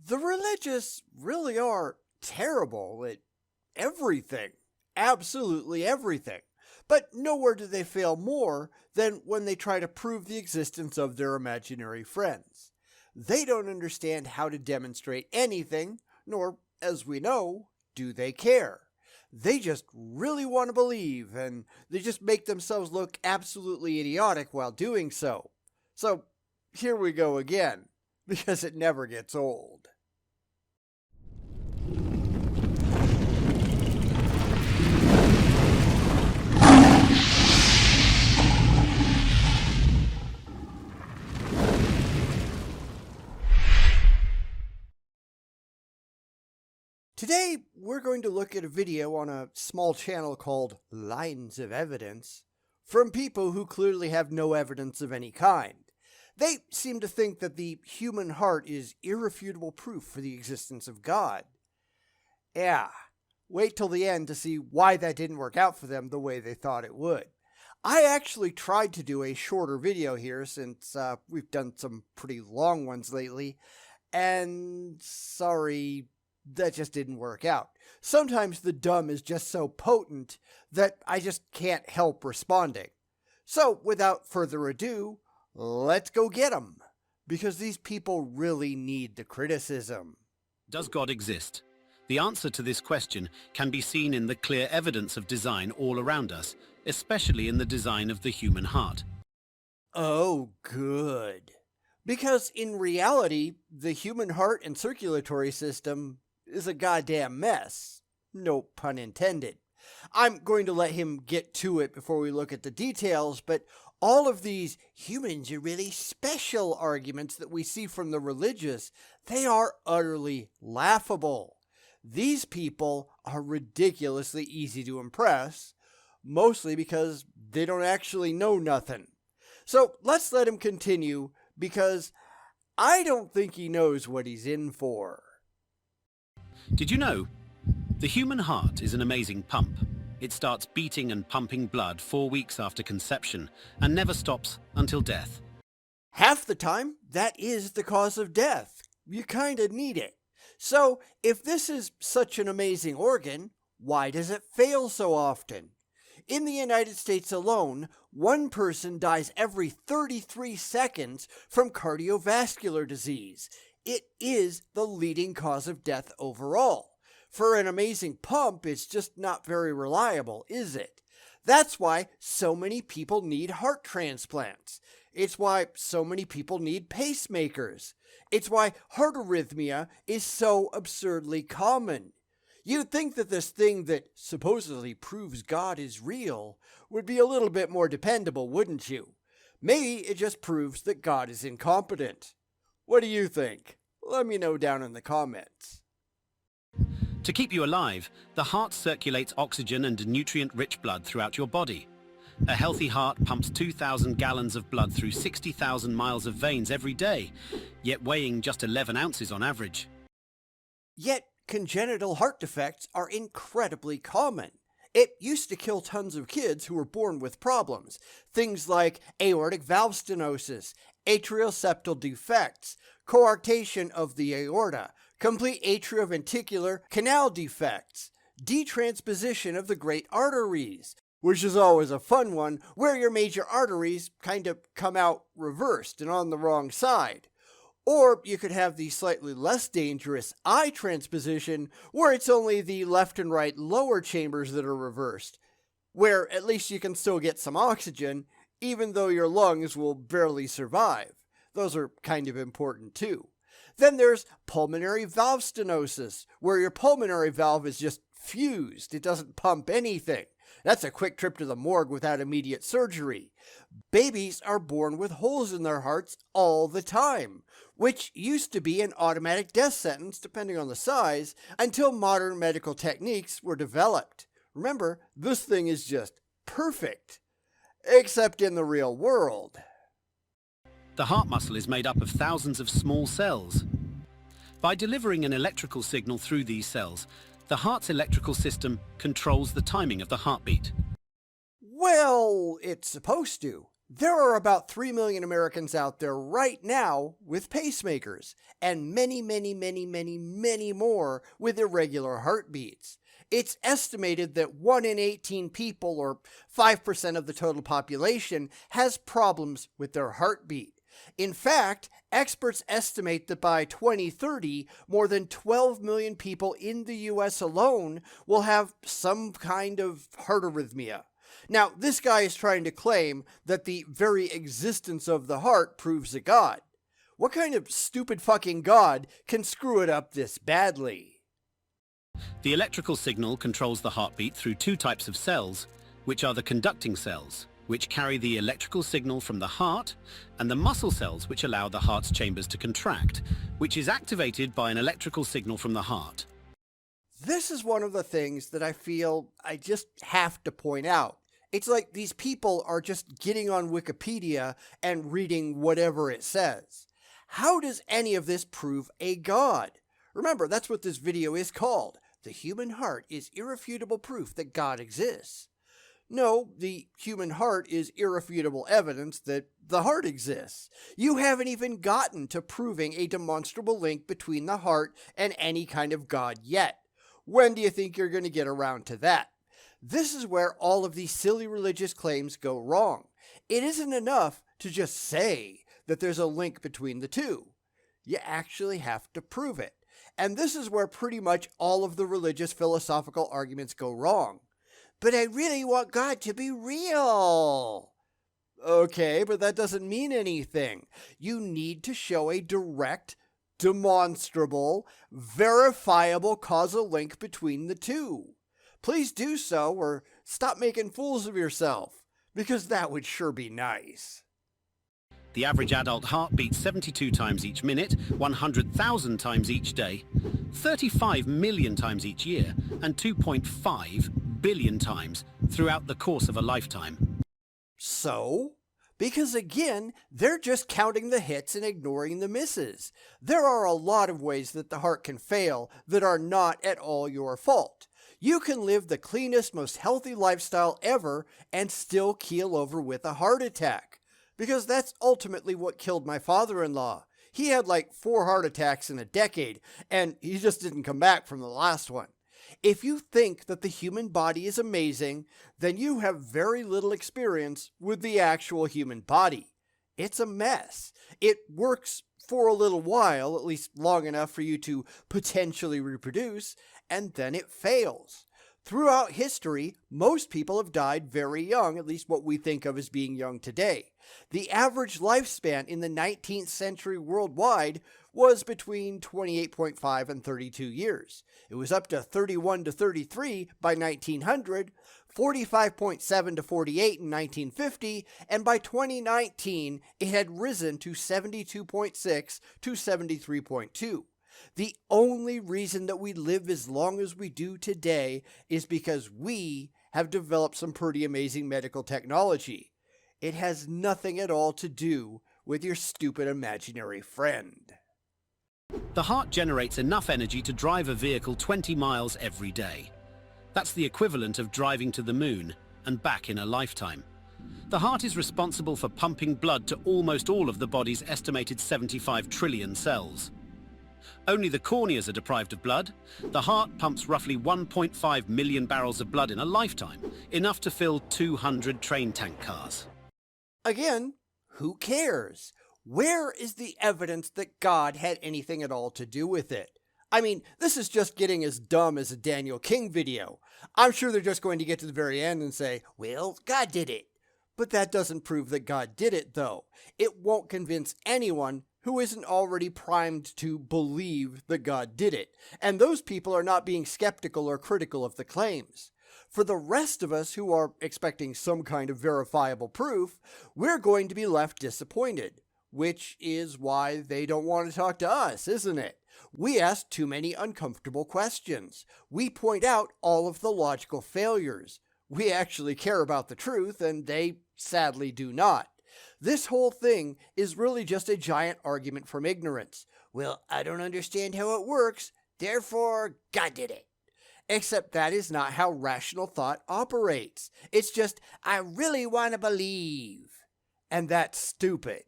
The religious really are terrible at everything, absolutely everything. But nowhere do they fail more than when they try to prove the existence of their imaginary friends. They don't understand how to demonstrate anything, nor, as we know, do they care. They just really want to believe, and they just make themselves look absolutely idiotic while doing so. So, here we go again, because it never gets old. Today, we're going to look at a video on a small channel called Lines of Evidence from people who clearly have no evidence of any kind. They seem to think that the human heart is irrefutable proof for the existence of God. Yeah, wait till the end to see why that didn't work out for them the way they thought it would. I actually tried to do a shorter video here since we've done some pretty long ones lately, and sorry, that just didn't work out. Sometimes the dumb is just so potent that I just can't help responding. So without further ado, let's go get them, because these people really need the criticism. Does God exist? The answer to this question can be seen in the clear evidence of design all around us, especially in the design of the human heart. Oh, good. Because in reality, the human heart and circulatory system is a goddamn mess. No pun intended. I'm going to let him get to it before we look at the details, but all of these humans are really special arguments that we see from the religious, they are utterly laughable. These people are ridiculously easy to impress, mostly because they don't actually know nothing. So let's let him continue, because I don't think he knows what he's in for. Did you know? The human heart is an amazing pump. It starts beating and pumping blood 4 weeks after conception and never stops until death. Half the time, that is the cause of death. You kinda need it. So, if this is such an amazing organ, why does it fail so often? In the United States alone, one person dies every 33 seconds from cardiovascular disease. It is the leading cause of death overall. For an amazing pump, it's just not very reliable, is it? That's why so many people need heart transplants. It's why so many people need pacemakers. It's why heart arrhythmia is so absurdly common. You'd think that this thing that supposedly proves God is real would be a little bit more dependable, wouldn't you? Maybe it just proves that God is incompetent. What do you think? Let me know down in the comments. To keep you alive, the heart circulates oxygen and nutrient-rich blood throughout your body. A healthy heart pumps 2,000 gallons of blood through 60,000 miles of veins every day, yet weighing just 11 ounces on average. Yet congenital heart defects are incredibly common. It used to kill tons of kids who were born with problems. Things like aortic valve stenosis, atrial septal defects, coarctation of the aorta, complete atrioventricular canal defects, detransposition of the great arteries, which is always a fun one, where your major arteries kind of come out reversed and on the wrong side. Or you could have the slightly less dangerous eye transposition, where it's only the left and right lower chambers that are reversed, where at least you can still get some oxygen, even though your lungs will barely survive. Those are kind of important too. Then there's pulmonary valve stenosis, where your pulmonary valve is just fused. It doesn't pump anything. That's a quick trip to the morgue without immediate surgery. Babies are born with holes in their hearts all the time, which used to be an automatic death sentence, depending on the size, until modern medical techniques were developed. Remember, this thing is just perfect. Except in the real world. The heart muscle is made up of thousands of small cells. By delivering an electrical signal through these cells, the heart's electrical system controls the timing of the heartbeat. Well, it's supposed to. There are about 3 million Americans out there right now with pacemakers, and many, many, many, many, many more with irregular heartbeats. It's estimated that 1 in 18 people, or 5% of the total population, has problems with their heartbeat. In fact, experts estimate that by 2030, more than 12 million people in the US alone will have some kind of heart arrhythmia. Now, this guy is trying to claim that the very existence of the heart proves a god. What kind of stupid fucking god can screw it up this badly? The electrical signal controls the heartbeat through two types of cells, which are the conducting cells, which carry the electrical signal from the heart, and the muscle cells, which allow the heart's chambers to contract, which is activated by an electrical signal from the heart. This is one of the things that I feel I just have to point out. It's like these people are just getting on Wikipedia and reading whatever it says. How does any of this prove a god? Remember, that's what this video is called. The human heart is irrefutable proof that God exists. No, the human heart is irrefutable evidence that the heart exists. You haven't even gotten to proving a demonstrable link between the heart and any kind of god yet. When do you think you're going to get around to that? This is where all of these silly religious claims go wrong. It isn't enough to just say that there's a link between the two. You actually have to prove it. And this is where pretty much all of the religious philosophical arguments go wrong. But I really want God to be real. Okay, but that doesn't mean anything. You need to show a direct, demonstrable, verifiable causal link between the two. Please do so, or stop making fools of yourself, because that would sure be nice. The average adult heart beats 72 times each minute, 100,000 times each day, 35 million times each year, and 2.5 billion times throughout the course of a lifetime. So? Because again, they're just counting the hits and ignoring the misses. There are a lot of ways that the heart can fail that are not at all your fault. You can live the cleanest, most healthy lifestyle ever and still keel over with a heart attack. Because that's ultimately what killed my father-in-law. He had like 4 heart attacks in a decade, and he just didn't come back from the last one. If you think that the human body is amazing, then you have very little experience with the actual human body. It's a mess. It works for a little while, at least long enough for you to potentially reproduce, and then it fails. Throughout history, most people have died very young, at least what we think of as being young today. The average lifespan in the 19th century worldwide was between 28.5 and 32 years. It was up to 31 to 33 by 1900, 45.7 to 48 in 1950, and by 2019 it had risen to 72.6 to 73.2. The only reason that we live as long as we do today is because we have developed some pretty amazing medical technology. It has nothing at all to do with your stupid imaginary friend. The heart generates enough energy to drive a vehicle 20 miles every day. That's the equivalent of driving to the moon and back in a lifetime. The heart is responsible for pumping blood to almost all of the body's estimated 75 trillion cells. Only the corneas are deprived of blood. The heart pumps roughly 1.5 million barrels of blood in a lifetime, enough to fill 200 train tank cars. Again, who cares? Where is the evidence that God had anything at all to do with it? I mean, this is just getting as dumb as a Daniel King video. I'm sure they're just going to get to the very end and say, well, God did it. But that doesn't prove that God did it, though. It won't convince anyone who isn't already primed to believe that God did it. And those people are not being skeptical or critical of the claims. For the rest of us who are expecting some kind of verifiable proof, we're going to be left disappointed. Which is why they don't want to talk to us, isn't it? We ask too many uncomfortable questions. We point out all of the logical failures. We actually care about the truth, and they sadly do not. This whole thing is really just a giant argument from ignorance. Well, I don't understand how it works, therefore God did it. Except that is not how rational thought operates. It's just, I really want to believe. And that's stupid.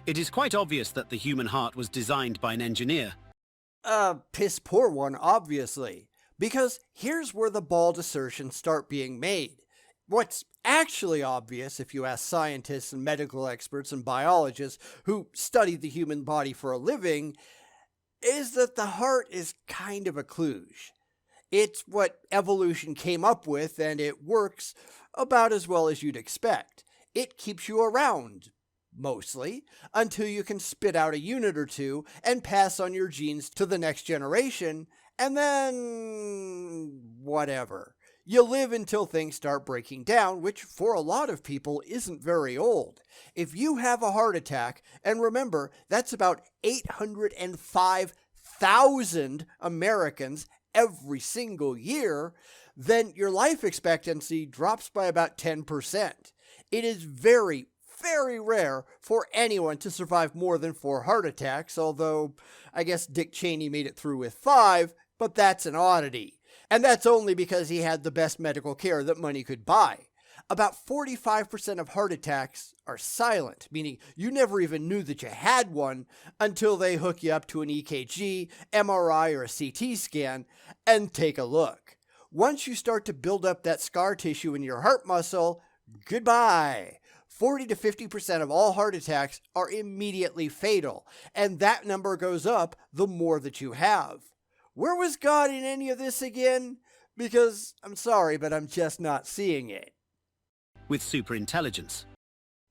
It is quite obvious that the human heart was designed by an engineer. A piss poor one, obviously. Because here's where the bald assertions start being made. What's actually obvious, if you ask scientists and medical experts and biologists who study the human body for a living, is that the heart is kind of a kludge. It's what evolution came up with, and it works about as well as you'd expect. It keeps you around, mostly, until you can spit out a unit or two and pass on your genes to the next generation, and then whatever. You live until things start breaking down, which for a lot of people isn't very old. If you have a heart attack, and remember, that's about 805,000 Americans every single year, then your life expectancy drops by about 10%. It is very, very rare for anyone to survive more than 4 heart attacks, although I guess Dick Cheney made it through with 5, but that's an oddity. And that's only because he had the best medical care that money could buy. About 45% of heart attacks are silent, meaning you never even knew that you had one until they hook you up to an EKG, MRI, or a CT scan and take a look. Once you start to build up that scar tissue in your heart muscle, goodbye. 40 to 50% of all heart attacks are immediately fatal, and that number goes up the more that you have. Where was God in any of this again? Because, I'm sorry, but I'm just not seeing it. With superintelligence.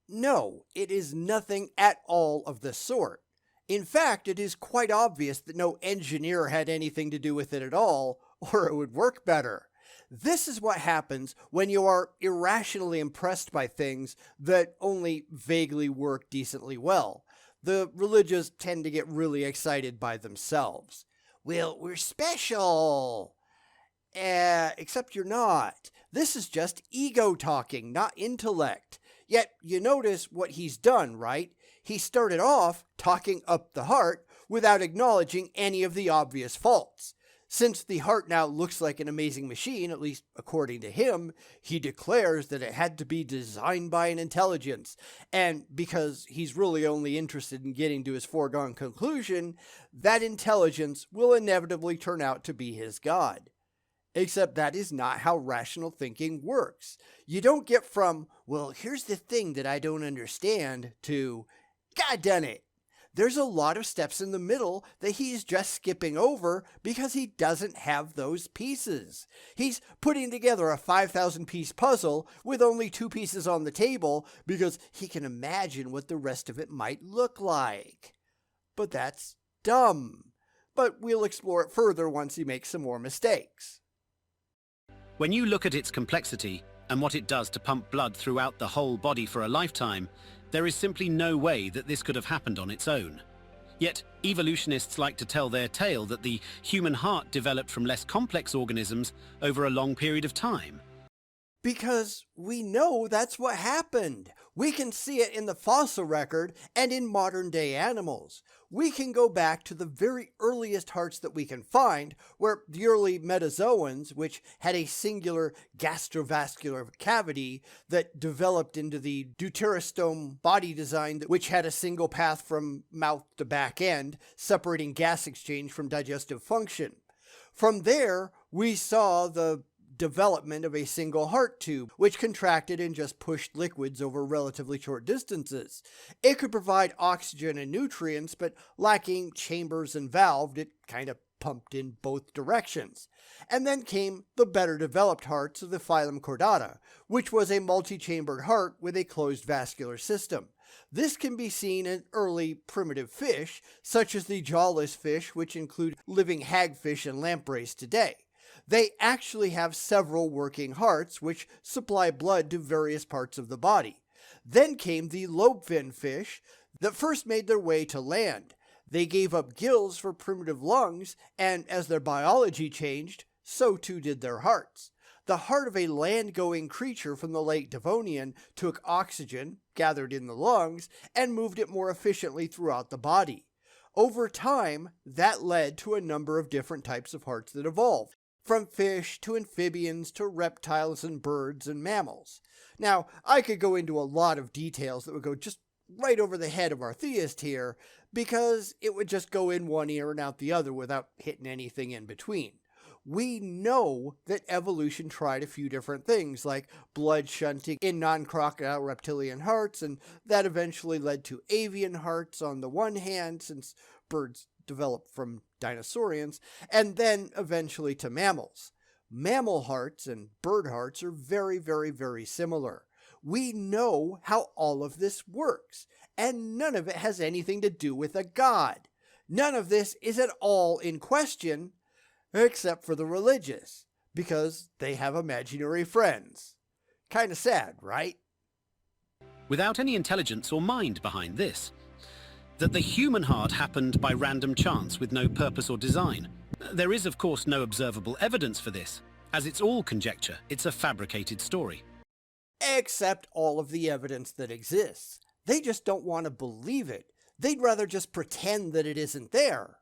No, it is nothing at all of the sort. In fact, it is quite obvious that no engineer had anything to do with it at all, or it would work better. This is what happens when you are irrationally impressed by things that only vaguely work decently well. The religious tend to get really excited by themselves. Well, we're special. Except you're not. This is just ego talking, not intellect. Yet you notice what he's done, right? He started off talking up the heart without acknowledging any of the obvious faults. Since the heart now looks like an amazing machine, at least according to him, he declares that it had to be designed by an intelligence. And because he's really only interested in getting to his foregone conclusion, that intelligence will inevitably turn out to be his God. Except that is not how rational thinking works. You don't get from, well, here's the thing that I don't understand, to, God done it. There's a lot of steps in the middle that he's just skipping over because he doesn't have those pieces. He's putting together a 5,000-piece puzzle with only 2 pieces on the table because he can imagine what the rest of it might look like. But that's dumb. But we'll explore it further once he makes some more mistakes. When you look at its complexity and what it does to pump blood throughout the whole body for a lifetime, there is simply no way that this could have happened on its own. Yet, evolutionists like to tell their tale that the human heart developed from less complex organisms over a long period of time. Because we know that's what happened. We can see it in the fossil record and in modern day animals. We can go back to the very earliest hearts that we can find, where the early metazoans, which had a singular gastrovascular cavity that developed into the deuterostome body design, which had a single path from mouth to back end, separating gas exchange from digestive function. From there, we saw the development of a single heart tube, which contracted and just pushed liquids over relatively short distances. It could provide oxygen and nutrients, but lacking chambers and valves, it kind of pumped in both directions. And then came the better developed hearts of the phylum Chordata, which was a multi-chambered heart with a closed vascular system. This can be seen in early primitive fish, such as the jawless fish, which include living hagfish and lampreys today. They actually have several working hearts which supply blood to various parts of the body. Then came the lobefin fish that first made their way to land. They gave up gills for primitive lungs, and as their biology changed, so too did their hearts. The heart of a land-going creature from the late Devonian took oxygen, gathered in the lungs, and moved it more efficiently throughout the body. Over time, that led to a number of different types of hearts that evolved. from fish to amphibians to reptiles and birds and mammals. Now, I could go into a lot of details that would go just right over the head of our theist here, because it would just go in one ear and out the other without hitting anything in between. We know that evolution tried a few different things, like blood shunting in non-crocodile reptilian hearts, and that eventually led to avian hearts on the one hand, since birds developed from dinosaurians, and then eventually to mammals. Mammal hearts and bird hearts are very, very, very similar. We know how all of this works, and none of it has anything to do with a god. None of this is at all in question, except for the religious, because they have imaginary friends. Kinda sad, right? Without any intelligence or mind behind this. That the human heart happened by random chance with no purpose or design. There is, of course, no observable evidence for this, as it's all conjecture. It's a fabricated story. Except all of the evidence that exists. They just don't want to believe it. They'd rather just pretend that it isn't there.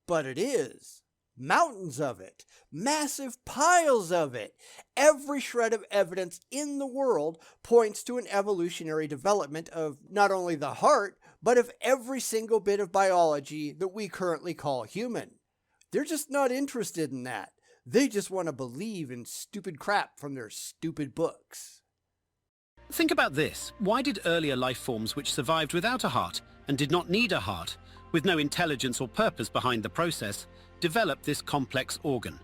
But it is. Mountains of it. Massive piles of it. Every shred of evidence in the world points to an evolutionary development of not only the heart, but of every single bit of biology that we currently call human. They're just not interested in that. They just want to believe in stupid crap from their stupid books. Think about this. Why did earlier life forms which survived without a heart and did not need a heart, with no intelligence or purpose behind the process, develop this complex organ?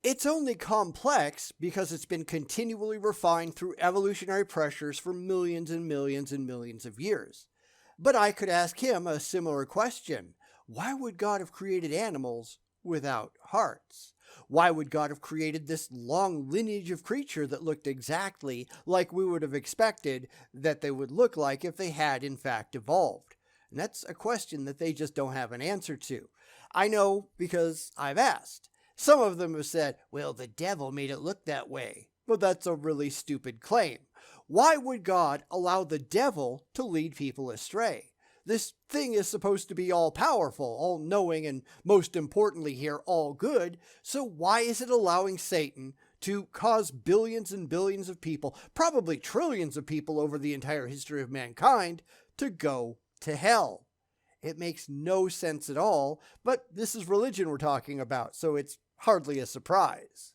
It's only complex because it's been continually refined through evolutionary pressures for millions and millions and millions of years. But I could ask him a similar question. Why would God have created animals without hearts? Why would God have created this long lineage of creature that looked exactly like we would have expected that they would look like if they had in fact evolved? And that's a question that they just don't have an answer to. I know because I've asked. Some of them have said, well, the devil made it look that way. But that's a really stupid claim. Why would God allow the devil to lead people astray? This thing is supposed to be all-powerful, all-knowing, and most importantly here, all-good. So why is it allowing Satan to cause billions and billions of people, probably trillions of people over the entire history of mankind, to go to hell? It makes no sense at all, but this is religion we're talking about, so it's hardly a surprise.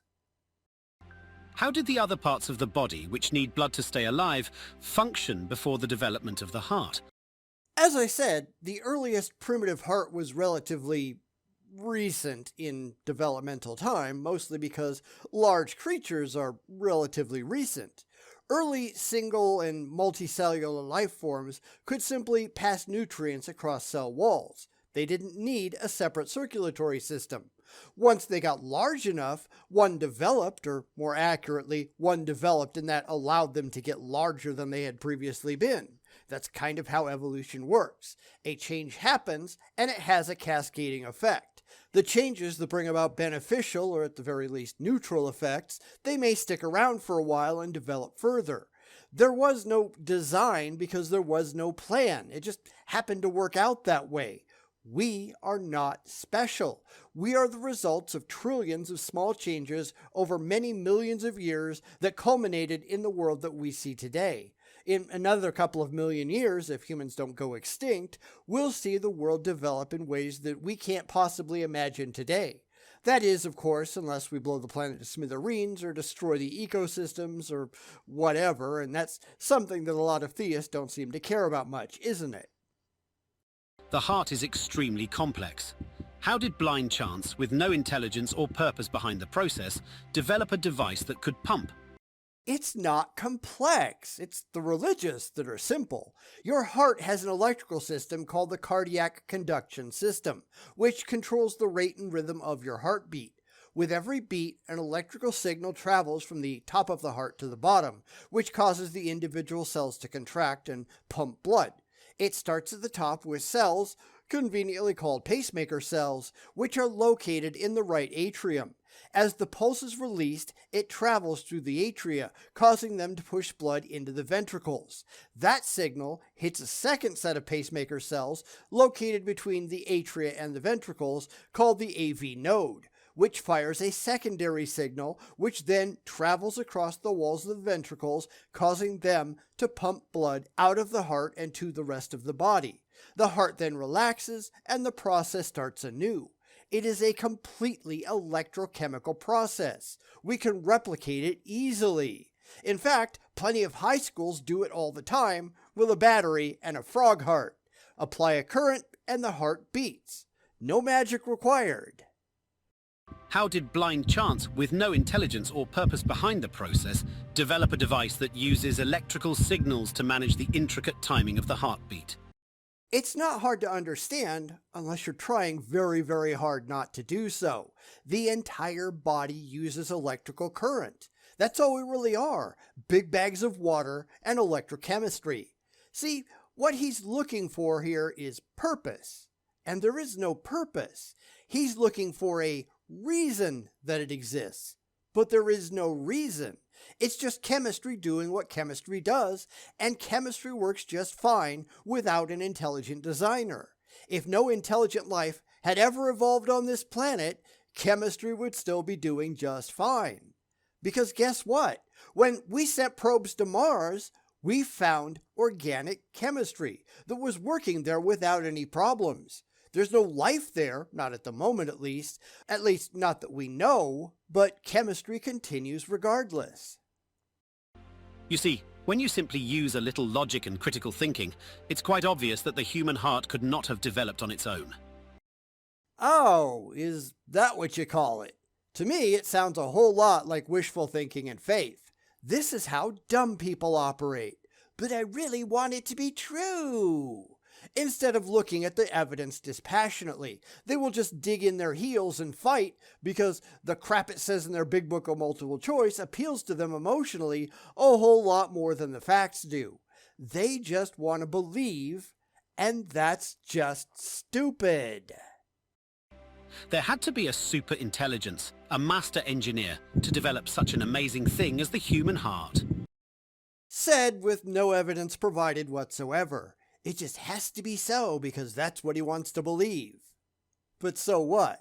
How did the other parts of the body, which need blood to stay alive, function before the development of the heart? As I said, the earliest primitive heart was relatively recent in developmental time, mostly because large creatures are relatively recent. Early single and multicellular life forms could simply pass nutrients across cell walls. They didn't need a separate circulatory system. Once they got large enough, one developed, or more accurately, one developed and that allowed them to get larger than they had previously been. That's kind of how evolution works. A change happens, and it has a cascading effect. The changes that bring about beneficial, or at the very least neutral effects, they may stick around for a while and develop further. There was no design because there was no plan. It just happened to work out that way. We are not special. We are the results of trillions of small changes over many millions of years that culminated in the world that we see today. In another couple of million years, if humans don't go extinct, we'll see the world develop in ways that we can't possibly imagine today. That is, of course, unless we blow the planet to smithereens or destroy the ecosystems or whatever, and that's something that a lot of theists don't seem to care about much, isn't it? The heart is extremely complex. How did blind chance, with no intelligence or purpose behind the process, develop a device that could pump? It's not complex. It's the religious that are simple. Your heart has an electrical system called the cardiac conduction system, which controls the rate and rhythm of your heartbeat. With every beat, an electrical signal travels from the top of the heart to the bottom, which causes the individual cells to contract and pump blood. It starts at the top with cells, conveniently called pacemaker cells, which are located in the right atrium. As the pulse is released, it travels through the atria, causing them to push blood into the ventricles. That signal hits a second set of pacemaker cells located between the atria and the ventricles, called the AV node. which fires a secondary signal, which then travels across the walls of the ventricles, causing them to pump blood out of the heart and to the rest of the body. The heart then relaxes, and the process starts anew. It is a completely electrochemical process. We can replicate it easily. In fact, plenty of high schools do it all the time with a battery and a frog heart. Apply a current and the heart beats. No magic required. How did blind chance, with no intelligence or purpose behind the process, develop a device that uses electrical signals to manage the intricate timing of the heartbeat? It's not hard to understand unless you're trying very, very hard not to do so. The entire body uses electrical current. That's all we really are, big bags of water and electrochemistry. See, what he's looking for here is purpose, and there is no purpose. He's looking for a reason that it exists, but there is no reason. It's just chemistry doing what chemistry does, and chemistry works just fine without an intelligent designer. If no intelligent life had ever evolved on this planet, chemistry would still be doing just fine. Because guess what? When we sent probes to Mars, we found organic chemistry that was working there without any problems. There's no life there, not at the moment at least not that we know, but chemistry continues regardless. You see, when you simply use a little logic and critical thinking, it's quite obvious that the human heart could not have developed on its own. Oh, is that what you call it? To me, it sounds a whole lot like wishful thinking and faith. This is how dumb people operate. But I really want it to be true. Instead of looking at the evidence dispassionately, they will just dig in their heels and fight because the crap it says in their big book of multiple choice appeals to them emotionally a whole lot more than the facts do. They just want to believe, and that's just stupid. There had to be a super intelligence, a master engineer, to develop such an amazing thing as the human heart. Said with no evidence provided whatsoever. It just has to be so because that's what he wants to believe. But so what?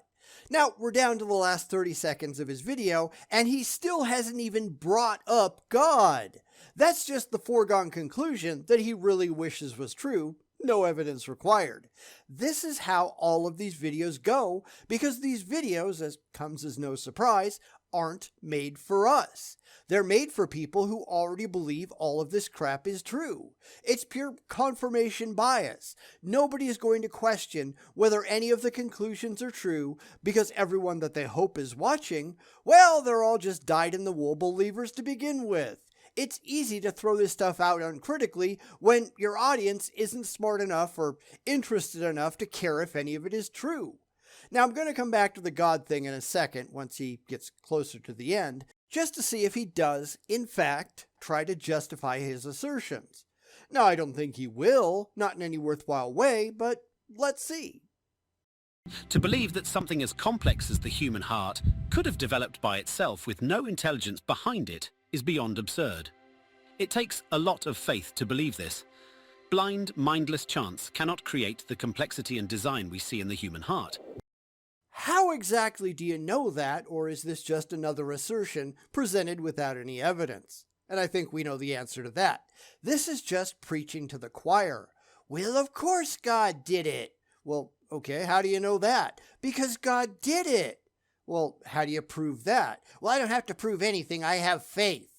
Now, we're down to the last 30 seconds of his video, and he still hasn't even brought up God. That's just the foregone conclusion that he really wishes was true. No evidence required. This is how all of these videos go, because these videos, as comes as no surprise, aren't made for us. They're made for people who already believe all of this crap is true. It's pure confirmation bias. Nobody is going to question whether any of the conclusions are true because everyone that they hope is watching, well, they're all just dyed-in-the-wool believers to begin with. It's easy to throw this stuff out uncritically when your audience isn't smart enough or interested enough to care if any of it is true. Now, I'm going to come back to the God thing in a second once he gets closer to the end, just to see if he does, in fact, try to justify his assertions. Now, I don't think he will, not in any worthwhile way, but let's see. To believe that something as complex as the human heart could have developed by itself with no intelligence behind it is beyond absurd. It takes a lot of faith to believe this. Blind, mindless chance cannot create the complexity and design we see in the human heart. How exactly do you know that, or is this just another assertion presented without any evidence? And I think we know the answer to that. This is just preaching to the choir. Well, of course God did it. Well, okay, how do you know that? Because God did it. Well, how do you prove that? Well, I don't have to prove anything. I have faith.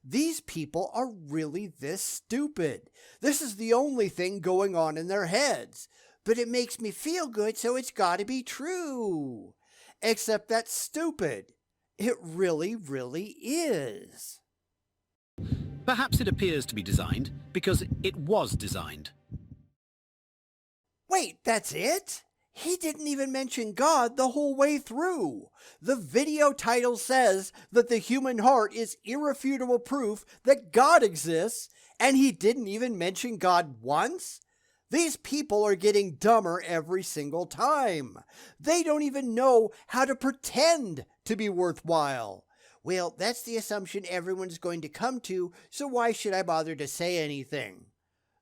These people are really this stupid. This is the only thing going on in their heads. But it makes me feel good, so it's got to be true. Except that's stupid. It really, really is. Perhaps it appears to be designed because it was designed. Wait, that's it? He didn't even mention God the whole way through. The video title says that the human heart is irrefutable proof that God exists, and he didn't even mention God once? These people are getting dumber every single time. They don't even know how to pretend to be worthwhile. Well, that's the assumption everyone's going to come to, so why should I bother to say anything?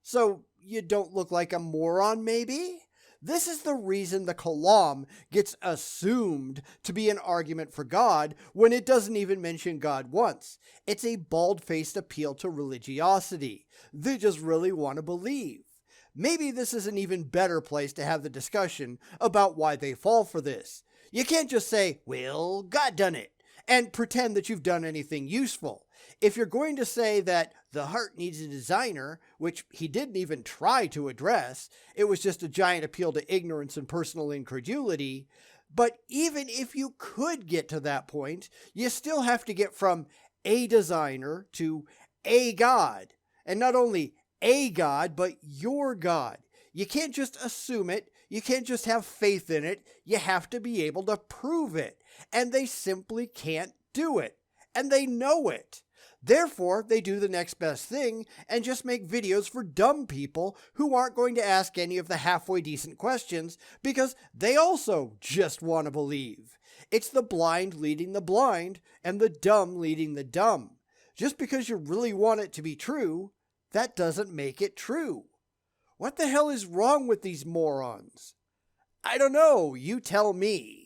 So, you don't look like a moron, maybe? This is the reason the Kalam gets assumed to be an argument for God when it doesn't even mention God once. It's a bald-faced appeal to religiosity. They just really want to believe. Maybe this is an even better place to have the discussion about why they fall for this. You can't just say, well, God done it, and pretend that you've done anything useful. If you're going to say that the heart needs a designer, which he didn't even try to address, it was just a giant appeal to ignorance and personal incredulity. But even if you could get to that point, you still have to get from a designer to a God. And not only a God, but your God. You can't just assume it. You can't just have faith in it. You have to be able to prove it. And they simply can't do it. And they know it. Therefore, they do the next best thing and just make videos for dumb people who aren't going to ask any of the halfway decent questions because they also just want to believe. It's the blind leading the blind and the dumb leading the dumb. Just because you really want it to be true, that doesn't make it true. What the hell is wrong with these morons? I don't know, you tell me.